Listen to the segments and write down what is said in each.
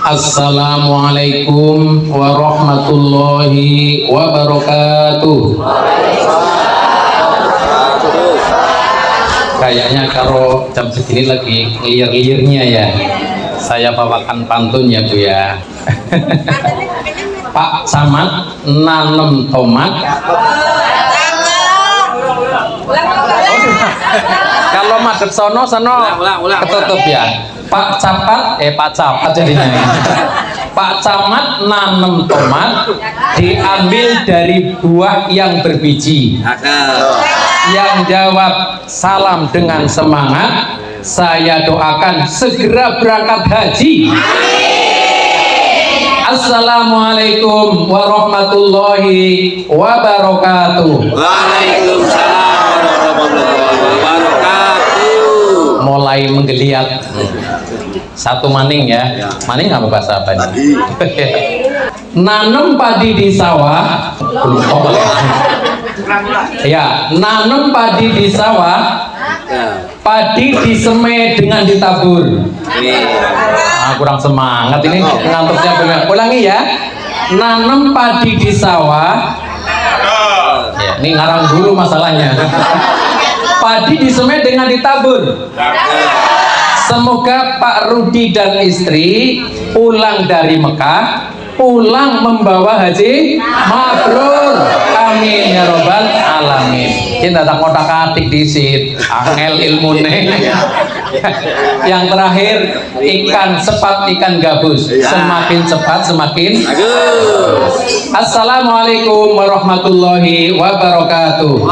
Assalamualaikum warahmatullahi wabarakatuh. Kayaknya kalau jam segini lagi ngelir-lirnya ya. Saya bawakan pantun ya Bu ya. Pak Camat nanem tomat. Kalau madep sono ketutup ya. Pak Capat jadinya. Pak Camat nanem tomat, diambil dari buah yang berbiji. Yang jawab salam dengan semangat, saya doakan segera berangkat haji. Assalamualaikum warahmatullahi wabarakatuh. Waalaikumsalam warahmatullahi wabarakatuh. Mulai menggeliat. Satu maning ya. Maning apa bahasa apa ini? Nanem padi di sawah. Ya, nanem padi di sawah. Padi disemai dengan ditabur. Kurang semangat ini ngantuknya. Ulangi ya. Nanem padi di sawah. Ya, ini ngarang dulu masalahnya. Padi disemai dengan ditabur. Semoga Pak Rudi dan istri pulang dari Mekah, pulang membawa haji mabrur. Amin ya robbal alamin. Kita tak ngotak-atik disit, angel ilmune. Yang terakhir, ikan sepat, ikan gabus. Semakin cepat semakin bagus. Assalamualaikum warahmatullahi wabarakatuh.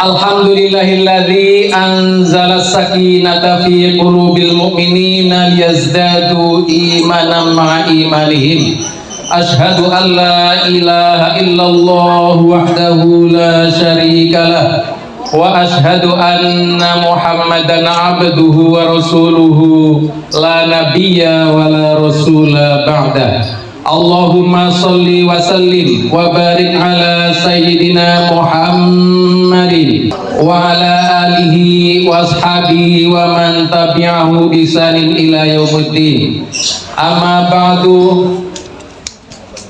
Alhamdulillahilladzi anzala sakinata fi qulubil mu'minina liyazdadu imanan ma'a imanihim. Ashhadu an la ilaha illallah wahdahu la syarikalah wa ashhadu anna Muhammadan abduhu wa rasuluhu la nabiyya wa la rasula ba'dah. Allahumma salli wa sallim wa barik ala sayyidina Muhammadin wa ala alihi wa ashabihi wa man tabi'ahu bisanin ila yaumiddin. Amma ba'du.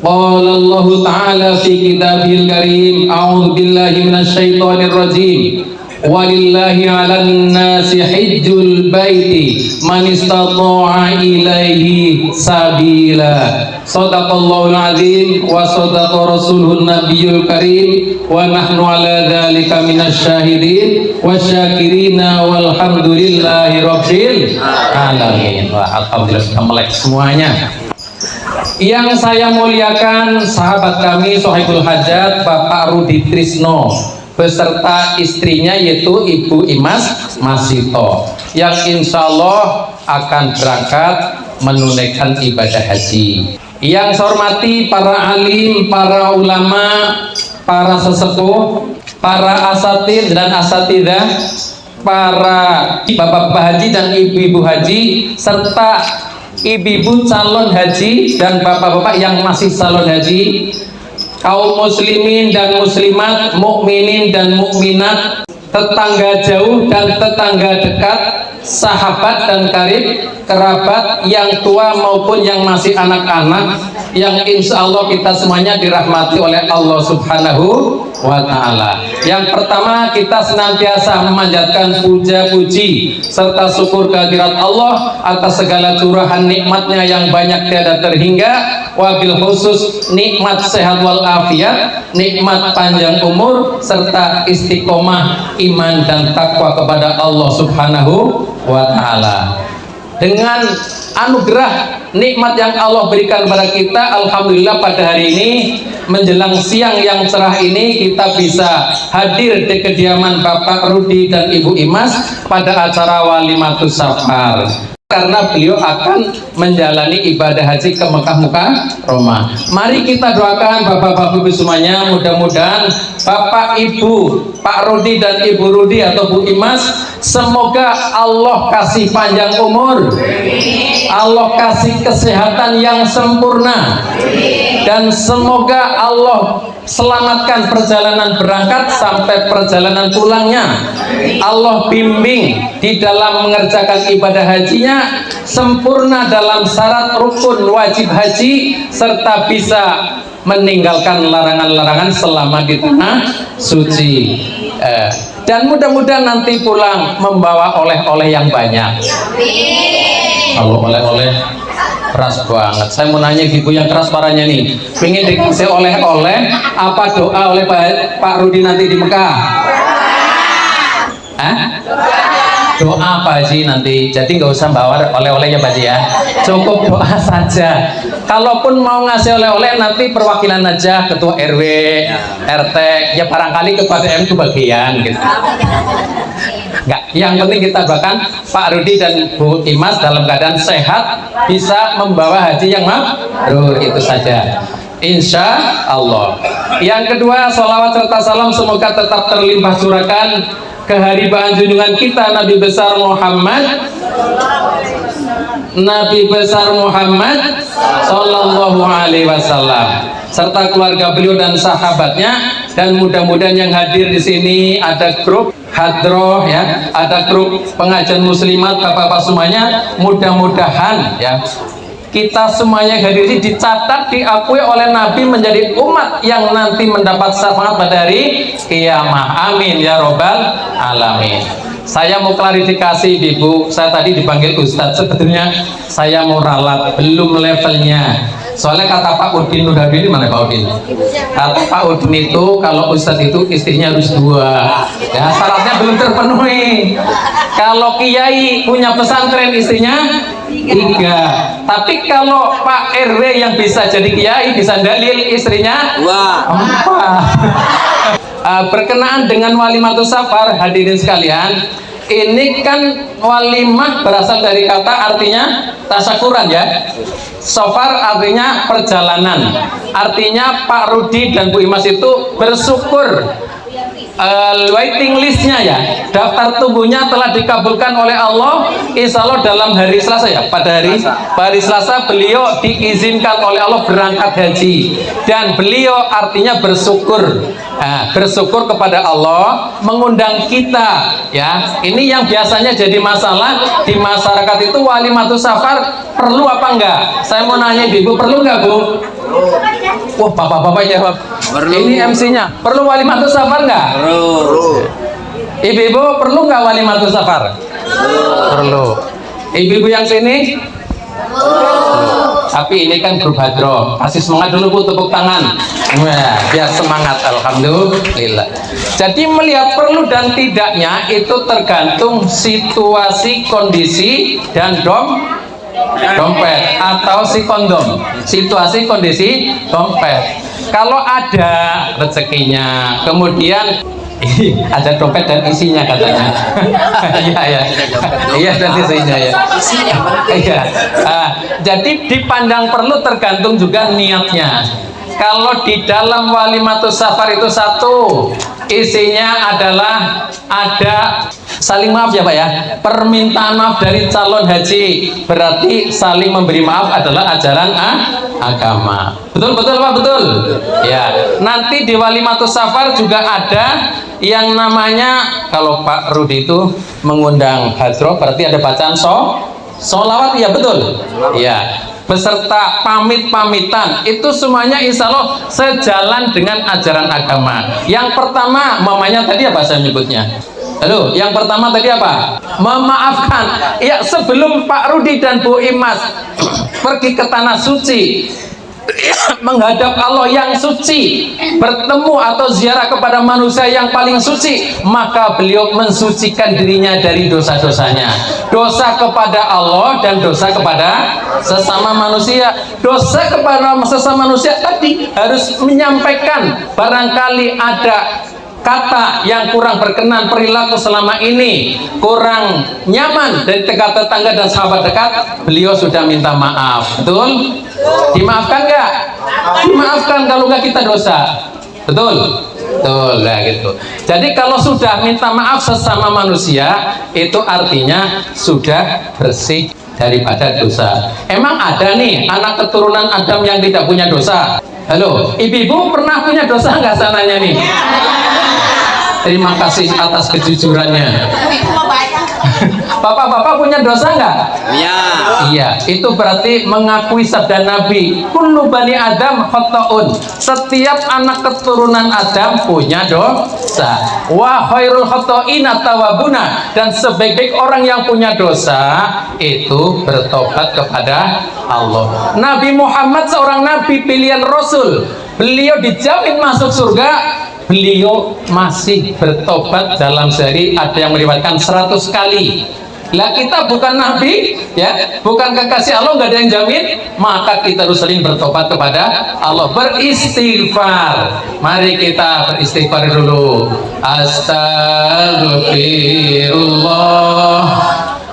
Qala Allah Ta'ala fi kitabihil karim, a'udzu billahi minasyaitonir rajim. Walillahi 'alan nasi hajjul baiti man istata'a ilaihi sabila. Shadaqallahul azim wa shadaqa rasuluhun nabiyul karim wa nahnu 'ala dzalika minasyahidin wasyakirina walhamdulillahi rabbil alamin. Alhamdulillah melek semuanya. Yang saya muliakan sahabat kami Sohibul Hajat Bapak Rudi Trisno beserta istrinya yaitu Ibu Imas Masito yang insya Allah akan berangkat menunaikan ibadah haji. Yang saya hormati para alim, para ulama, para sesepuh, para asatid dan asatidah, para bapak-bapak haji dan ibu-ibu haji, serta ibu-ibu calon haji dan bapak-bapak yang masih calon haji, kaum muslimin dan muslimat, mukminin dan mukminat, tetangga jauh dan tetangga dekat, sahabat dan karib, kerabat yang tua maupun yang masih anak-anak, yang insya Allah kita semuanya dirahmati oleh Allah Subhanahu wa Ta'ala. Yang pertama, kita senantiasa memanjatkan puja-puji serta syukur kehadirat Allah atas segala curahan nikmatnya yang banyak tiada terhingga, wabil khusus nikmat sehat wal afiat, nikmat panjang umur serta istiqomah iman dan takwa kepada Allah Subhanahu wa Ta'ala. Dengan anugerah nikmat yang Allah berikan kepada kita, alhamdulillah pada hari ini menjelang siang yang cerah ini kita bisa hadir di kediaman Bapak Rudi dan Ibu Imas pada acara Walimatus Safar, karena beliau akan menjalani ibadah haji ke Mekah Mukarramah. Mari kita doakan Bapak-bapak Ibu semuanya, mudah-mudahan Bapak Ibu, Pak Rudi dan Ibu Rudi atau Bu Imas, semoga Allah kasih panjang umur, Allah kasih kesehatan yang sempurna, dan semoga Allah selamatkan perjalanan berangkat sampai perjalanan pulangnya. Allah bimbing di dalam mengerjakan ibadah hajinya, sempurna dalam syarat rukun wajib haji serta bisa meninggalkan larangan-larangan selama di tanah suci. Dan mudah-mudahan nanti pulang membawa oleh-oleh yang banyak. Kalau oleh-oleh keras banget. Saya mau nanya ibu yang keras suaranya nih, pengen dikasih oleh-oleh apa doa oleh Pak Rudi nanti di Mekah? Doa apa Haji nanti? Jadi nggak usah bawa oleh-olehnya Pak Haji ya, cukup doa saja. Kalaupun mau ngasih oleh-oleh nanti perwakilan aja, ketua RW, RT, ya barangkali kepada M kebagian gitu. Enggak, yang penting kita doakan Pak Rudi dan Bu Imas dalam keadaan sehat, bisa membawa haji yang mabrur, itu saja. Insya Allah. Yang kedua, sholawat serta salam semoga tetap terlimpah curahkan keharibaan junjungan kita Nabi besar Muhammad Sallallahu Alaihi Wasallam serta keluarga beliau dan sahabatnya, dan mudah-mudahan yang hadir di sini ada grup hadroh ya, ada grup pengajian muslimat bapak-bapak semuanya, mudah-mudahan ya kita semuanya hadir ini dicatat, diakui oleh Nabi menjadi umat yang nanti mendapat syafaat pada hari kiamah. Amin ya robbal alamin. Saya mau klarifikasi Ibu, saya tadi dipanggil Ustadz, sebetulnya saya mau ralat, belum levelnya. Soalnya kata Pak Udin Nurhadin, mana Pak Udin? Kata Pak Udin itu kalau Ustadz itu istrinya harus 2. Ya syaratnya belum terpenuhi. Kalau Kiai punya pesantren istrinya 3. Tapi kalau Pak RW yang bisa jadi Kiai bisa dalil istrinya 4. Berkenaan dengan walimatus safar, hadirin sekalian, ini kan walimah berasal dari kata artinya tasyakuran ya. Safar artinya perjalanan. Artinya Pak Rudi dan Bu Imas itu bersyukur waiting listnya ya, daftar tunggunya telah dikabulkan oleh Allah, insya Allah dalam hari Selasa ya, pada hari Selasa beliau diizinkan oleh Allah berangkat haji, dan beliau artinya bersyukur, bersyukur kepada Allah mengundang kita ya. Ini yang biasanya jadi masalah di masyarakat itu, walimatus safar perlu apa enggak? Saya mau nanya Ibu, perlu enggak Bu? Wah bapak-bapak jawab. Ini MC-nya, perlu walimatus safar enggak? Perlu. Ibu-ibu perlu nggak walimatus safar? Perlu. Ibu-ibu yang sini? Tapi ini kan grup hadroh, kasih semangat dulu Bu, tepuk tangan. Wah, biar semangat, alhamdulillah. Jadi melihat perlu dan tidaknya itu tergantung situasi, kondisi, dan dompet atau si kondom. Situasi, kondisi, dompet. Kalau ada rezekinya, kemudian ada dompet dan isinya katanya. Iya dan isinya ya. Iya. Jadi dipandang perlu tergantung juga niatnya. Kalau di dalam walimatus safar itu satu, isinya adalah ada saling maaf ya Pak ya, permintaan maaf dari calon haji, berarti saling memberi maaf adalah ajaran agama. Betul Pak, betul ya. Nanti di walimatus safar juga ada yang namanya, kalau Pak Rudi itu mengundang hadroh, berarti ada bacaan sholawat ya, betul ya, beserta pamit-pamitan, itu semuanya insya Allah sejalan dengan ajaran agama. Yang pertama mamanya tadi apa saya menyebutnya? Halo, yang pertama tadi apa? Memaafkan. Ya, sebelum Pak Rudi dan Bu Imas pergi ke tanah suci, menghadap Allah yang suci, bertemu atau ziarah kepada manusia yang paling suci, maka beliau mensucikan dirinya dari dosa-dosanya, dosa kepada Allah dan dosa kepada sesama manusia. Dosa kepada sesama manusia tadi harus menyampaikan barangkali ada kata yang kurang berkenan, perilaku selama ini kurang nyaman dari tetangga dan sahabat dekat, beliau sudah minta maaf. Betul? Dimaafkan nggak? Dimaafkan, kalau nggak kita dosa. Betul? Betul lah gitu. Jadi kalau sudah minta maaf sesama manusia, itu artinya sudah bersih daripada dosa. Emang ada nih anak keturunan Adam yang tidak punya dosa? Halo, ibu-ibu pernah punya dosa nggak sananya nih? Terima kasih atas kejujurannya. Bapak-bapak punya dosa nggak? Iya. Iya, itu berarti mengakui sabda Nabi, kullu bani Adam khata'un. Setiap anak keturunan Adam punya dosa. Wa khairul khata'ina tawabuna. Dan sebaik-baik orang yang punya dosa itu bertobat kepada Allah. Nabi Muhammad seorang nabi pilihan Rasul. Beliau dijamin masuk surga. Beliau masih bertobat dalam sehari, ada yang meriwayatkan 100 kali. Lah kita bukan nabi, ya, bukan kekasih Allah, nggak ada yang jamin, maka kita harus sering bertobat kepada Allah, beristighfar. Mari kita beristighfar dulu. Astagfirullah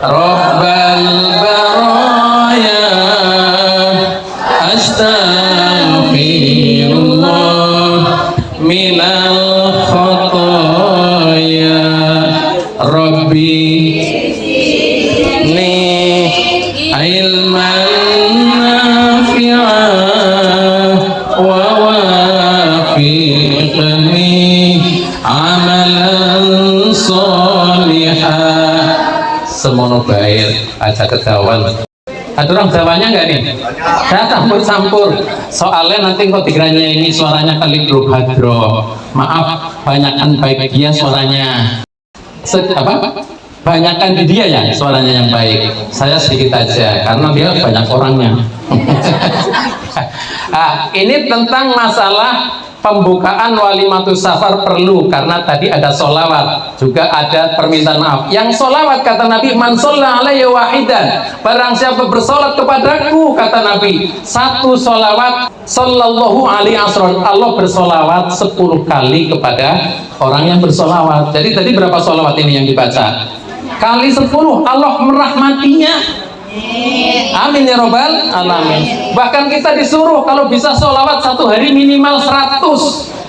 Rabbal baraya, Astagfirullah minal khotoya, Rabbi ilman nafi'ah wa wafiqni amalan solihah. Semono baik aja kegawan. Ada orang Jawanya nggak nih? Saya campur-campur. Soalnya nanti kok dikiranya ini suaranya kali hadro. Maaf, banyakan baik dia suaranya. Apa? Banyakan di dia ya suaranya yang baik. Saya sedikit aja karena dia banyak orangnya. Ini tentang masalah pembukaan walimatus safar perlu, karena tadi ada sholawat, juga ada permintaan maaf. Yang sholawat kata Nabi, man sholla alaihi wahidan, barang siapa bersolat kepadaku, kata Nabi, satu sholawat, sallallahu alaihi asron, Allah bersolawat 10 kali kepada orang yang bersolawat. Jadi tadi berapa sholawat ini yang dibaca? Kali 10, Allah merahmatinya. Amin ya robbal alamin. Bahkan kita disuruh kalau bisa sholawat satu hari minimal 100.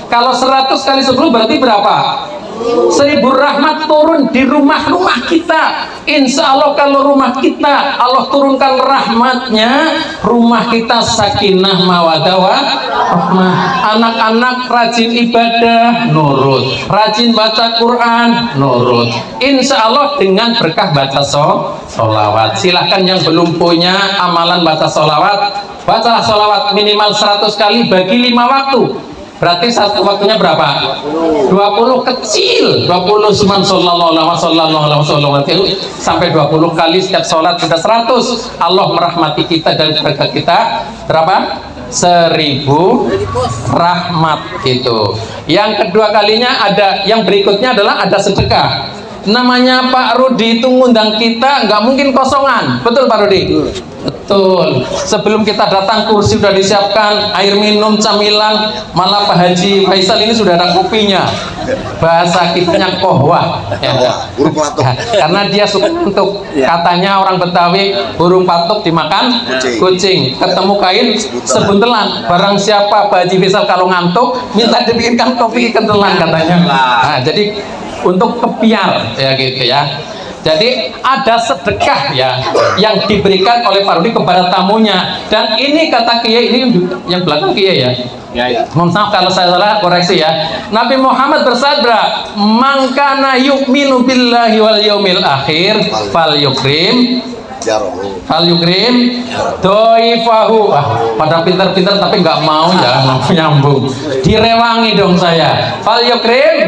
Kalau 100 kali 10 berarti berapa? 1000 rahmat turun di rumah-rumah kita. Insya Allah kalau rumah kita Allah turunkan rahmatnya, rumah kita sakinah mawadah warahmah. Anak-anak rajin ibadah, nurut, rajin baca Quran, nurut. Insya Allah dengan berkah baca sholawat. Silahkan yang belum punya amalan baca sholawat, bacalah sholawat minimal 100 kali bagi 5 waktu. Berarti satu waktunya berapa? 20 kecil. 20 suman sallallahu alaihi wasallam sampai 20 kali setiap sholat kita 100. Allah merahmati kita dan berkat kita berapa? 1000 rahmat gitu. Yang kedua kalinya ada, yang berikutnya adalah ada sedekah. Namanya Pak Rudi itu ngundang kita nggak mungkin kosongan, betul Pak Rudi? Betul. Sebelum kita datang kursi sudah disiapkan, air minum, camilan, malah Pak Haji Faisal ini sudah ada kopinya. Bahasa kitanya kohwah, ya. Burung patuk. Karena dia suka untuk, katanya orang Betawi, burung patuk dimakan kucing. Ketemu kain sebuntelan. Barang siapa Pak Haji Faisal kalau ngantuk minta dibikinkan kopi kentelan katanya. Nah, jadi untuk kepiar ya gitu ya. Jadi ada sedekah ya yang diberikan oleh Pak Rudi kepada tamunya, dan ini kata Kiai, ini yang belakang Kiai ya. Mohon maaf kalau saya salah, koreksi ya. Nabi Muhammad bersabda, "Man kana yu'minu billahi wal yaumil akhir falyukrim doifahu." Pada pintar-pintar tapi nggak mau ya nyambung. Direwangi dong saya. Falyukrim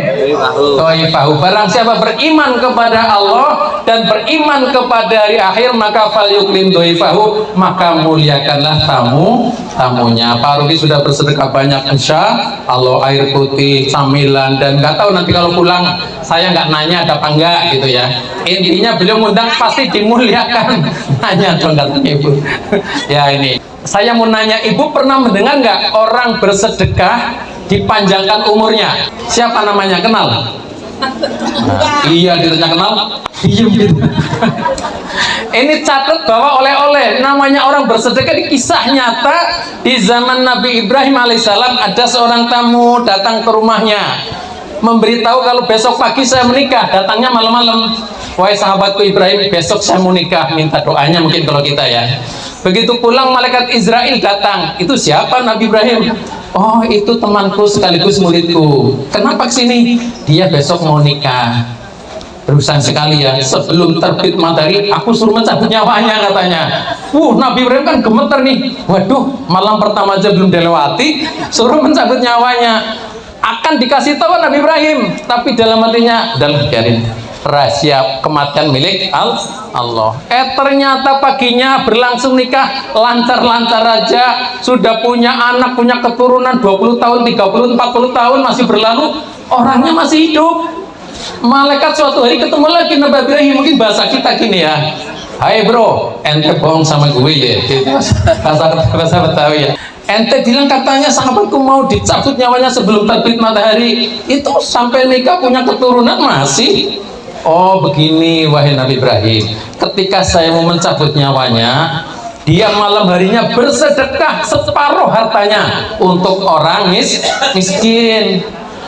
doifahu. Barang siapa beriman kepada Allah dan beriman kepada hari akhir, maka falyukrim doifahu, maka muliakanlah tamunya. Pak Rudi sudah bersedekah banyak, insya Allah, air putih, camilan, dan nggak tahu nanti kalau pulang saya nggak nanya ada apa enggak gitu ya. Intinya beliau ngundang pasti dimuliakan. Nanya dong katanya Ibu. Ya ini, saya mau nanya, Ibu pernah mendengar nggak orang bersedekah dipanjangkan umurnya? Siapa namanya? Kenal? Nah, iya, ditanya kenal, diem gitu. Ini catat bahwa oleh-oleh namanya orang bersedekah di kisah nyata di zaman Nabi Ibrahim alaihissalam. Ada seorang tamu datang ke rumahnya, memberitahu kalau besok pagi saya menikah. Datangnya malam-malam. Wahai sahabatku Ibrahim, besok saya mau nikah, minta doanya mungkin kalau kita ya. Begitu pulang malaikat Israel datang. Itu siapa Nabi Ibrahim? Oh, itu temanku sekaligus muridku. Kenapa kesini? Dia besok mau nikah. Berusaha sekali ya, sebelum terbit matahari aku suruh mencabut nyawanya katanya. Nabi Ibrahim kan gemeter nih. Waduh, malam pertama aja belum dilewati, suruh mencabut nyawanya. Akan dikasih tahu Nabi Ibrahim, tapi dalam hatinya, dalam biarin, rahasia kematian milik Allah. Ternyata paginya berlangsung nikah lancar-lancar aja, sudah punya anak, punya keturunan 20 tahun, 30, 40 tahun masih berlalu, orangnya masih hidup. Malaikat suatu hari ketemu lagi Nabi Ibrahim, mungkin bahasa kita gini ya, hai bro, ente bohong sama gue ya, gitu. bahasa Betawi ya. Ente bilang katanya sahabatku mau dicabut nyawanya sebelum terbit matahari, itu sampai nikah punya keturunan masih. Oh begini wahai Nabi Ibrahim, ketika saya mau mencabut nyawanya, dia malam harinya bersedekah separuh hartanya untuk orang miskin.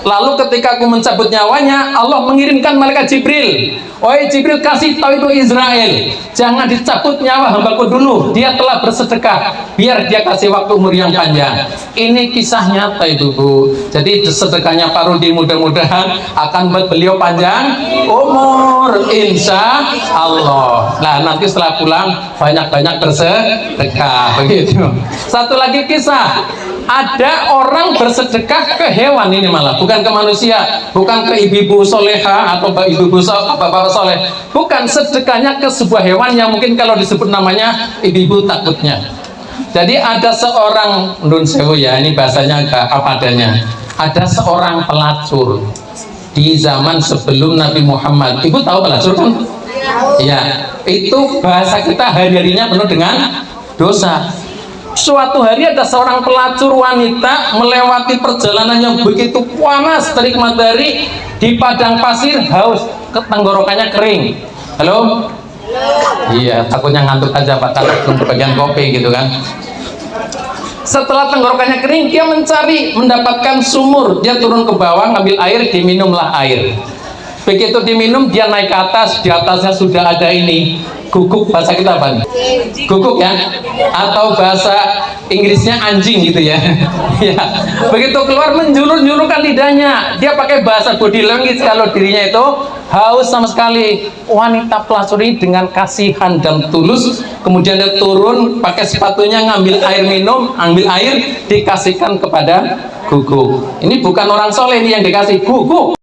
Lalu ketika aku mencabut nyawanya, Allah mengirimkan malaikat Jibril. Wahai Jibril, kasih tahu itu Israel, jangan dicabut nyawa hambaku dulu, dia telah bersedekah, biar dia kasih waktu umur yang panjang. Ini kisah nyata itu Bu. Jadi sedekahnya Pak Rudi mudah-mudahan akan buat beliau panjang umur, insya Allah. Nah nanti setelah pulang banyak-banyak bersedekah begitu. Satu lagi kisah, ada orang bersedekah ke hewan, ini malah bukan ke manusia, bukan ke ibu-ibu soleha atau ibu-ibu bapak soleh, bukan, sedekahnya ke sebuah hewan yang mungkin kalau disebut namanya ibu-ibu takutnya. Jadi ada seorang, nun sewu ya, ini bahasanya agak apa adanya, ada seorang pelacur di zaman sebelum Nabi Muhammad. Ibu tahu pelacur kan? Ya, itu bahasa kita hari-harinya penuh dengan dosa. Suatu hari ada seorang pelacur wanita melewati perjalanan yang begitu panas terik matahari di padang pasir, haus, tenggorokannya kering. Halo? Iya, takutnya ngantuk aja Pak, kalau belum bagian kopi gitu kan. Setelah tenggorokannya kering, dia mencari, mendapatkan sumur, dia turun ke bawah ngambil air, diminumlah air. Begitu diminum, dia naik ke atas, di atasnya sudah ada ini, guguk, bahasa kita apa? Guguk ya, atau bahasa Inggrisnya anjing gitu ya. Ya. Begitu keluar menjulur-julurkan lidahnya, dia pakai bahasa body language kalau dirinya itu haus sama sekali. Wanita pelacur ini dengan kasihan dan tulus, kemudian dia turun pakai sepatunya ngambil air minum, ambil air dikasihkan kepada guguk. Ini bukan orang soleh ini yang dikasih, guguk.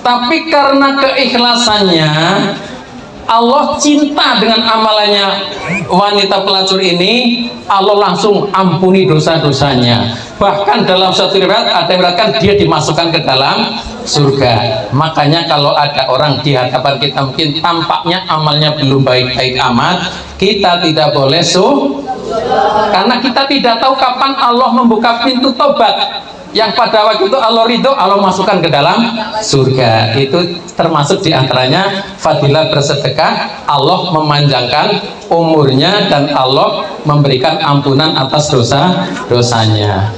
Tapi karena keikhlasannya, Allah cinta dengan amalannya wanita pelacur ini, Allah langsung ampuni dosa-dosanya. Bahkan dalam satu riwayat ada yang mengatakan dia dimasukkan ke dalam surga. Makanya kalau ada orang di hadapan kita mungkin tampaknya amalnya belum baik-baik amat, kita tidak boleh karena kita tidak tahu kapan Allah membuka pintu tobat. Yang pada waktu itu Allah ridho, Allah masukkan ke dalam surga. Itu termasuk diantaranya fadilah bersedekah, Allah memanjangkan umurnya dan Allah memberikan ampunan atas dosa-dosanya.